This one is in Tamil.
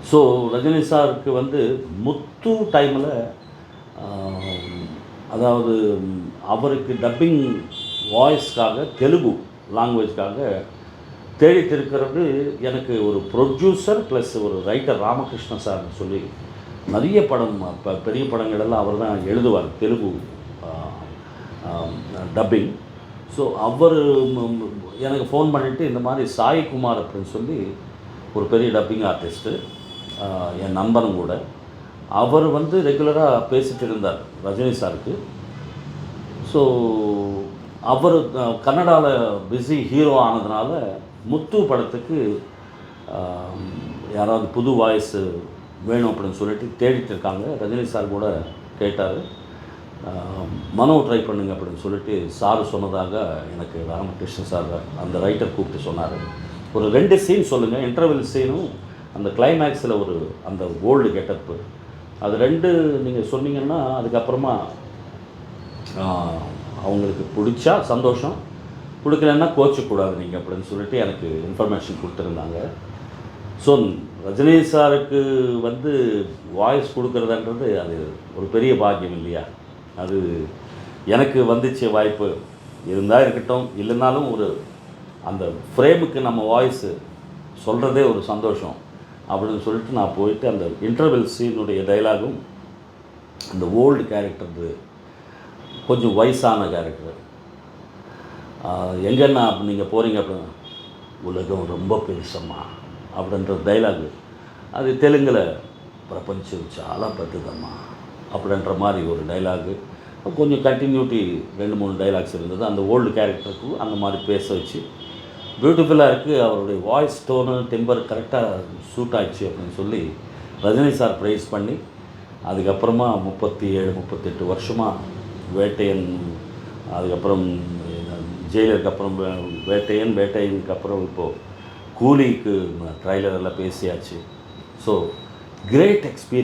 ஸோ ரஜினி சாருக்கு வந்து முத்து டைமில் அதாவது அவருக்கு டப்பிங் வாய்ஸ்க்காக தெலுங்கு லாங்குவேஜ்க்காக தேடிட்டு இருக்கிறது எனக்கு ஒரு ப்ரொடியூசர் ப்ளஸ் ஒரு ரைட்டர் ராமகிருஷ்ண சார்னு சொல்லி நிறைய படம் பெரிய படங்களெல்லாம் அவர் தான் எழுதுவார் தெலுங்கு டப்பிங். ஸோ அவர் எனக்கு ஃபோன் பண்ணிவிட்டு இந்த மாதிரி சாய்குமார் அப்படின்னு சொல்லி ஒரு பெரிய டப்பிங் ஆர்டிஸ்ட்டு, என் நண்பனும் கூட, அவர் வந்து ரெகுலராக பேசிகிட்டு இருந்தார் ரஜினி சாருக்கு. ஸோ அவர் கன்னடாவில் பிஸி ஹீரோ ஆனதுனால முத்து படத்துக்கு யாராவது புது வாய்ஸு வேணும் அப்படின்னு சொல்லிட்டு தேடிட்டு இருக்காங்க. ரஜினி சார் கூட கேட்டார், மனோ ட்ரை பண்ணுங்க அப்படின்னு சொல்லிட்டு சார் சொன்னதாக எனக்கு ராமகிருஷ்ண சார் அந்த ரைட்டர் கூப்பிட்டு சொன்னார். ஒரு 2 சீன் சொல்லுங்கள், இன்டர்வெல் சீனும் அந்த கிளைமேக்ஸில் ஒரு அந்த ஓல்டு கெட்டப்பு, அது 2 நீங்கள் சொன்னீங்கன்னா அதுக்கப்புறமா அவங்களுக்கு பிடிச்சா சந்தோஷம், கொடுக்கலன்னா கோச்சக்கூடாது நீங்கள் அப்படின்னு சொல்லிட்டு எனக்கு இன்ஃபர்மேஷன் கொடுத்துருந்தாங்க. ஸோ ரஜினி சாருக்கு வந்து வாய்ஸ் கொடுக்குறதுன்றது அது ஒரு பெரிய பாக்கியம் இல்லையா? அது எனக்கு வந்துச்சு வாய்ப்பு, இருந்தால் இருக்கட்டும், இல்லைனாலும் ஒரு அந்த ஃப்ரேமுக்கு நம்ம வாய்ஸு சொல்கிறதே ஒரு சந்தோஷம் அப்படின்னு சொல்லிட்டு நான் போயிட்டு அந்த இன்டர்வெல் சீனுடைய டைலாகும் அந்த ஓல்டு கேரக்டர், கொஞ்சம் வயசான கேரக்டர், எங்கன்னா நீங்கள் போகிறீங்க அப்படின்னா உலகம் ரொம்ப பெருசம்மா அப்படின்ற டைலாகு, அது தெலுங்கில் பிரபஞ்சம் చాలా పెద్దదమ్మా அப்படின்ற மாதிரி ஒரு டைலாகு, கொஞ்சம் கண்டினியூட்டி 2-3 டைலாக்ஸ் இருந்தது. அந்த ஓல்டு கேரக்டருக்கு அந்த மாதிரி பேச வச்சு பியூட்டிஃபுல்லாக இருக்குது. அவருடைய வாய்ஸ் டோனு டெம்பர் கரெக்டாக சூட் ஆயிடுச்சு அப்படின்னு சொல்லி ரஜினி சார் ப்ரைஸ் பண்ணி, அதுக்கப்புறமா 37-38 வருஷமாக வேட்டையன், அதுக்கப்புறம் ஜெயிலருக்கு அப்புறம் வேட்டையனுக்கு அப்புறம் இப்போது கூலிக்கு ட்ரைலர் எல்லாம் பேசியாச்சு. So great experience.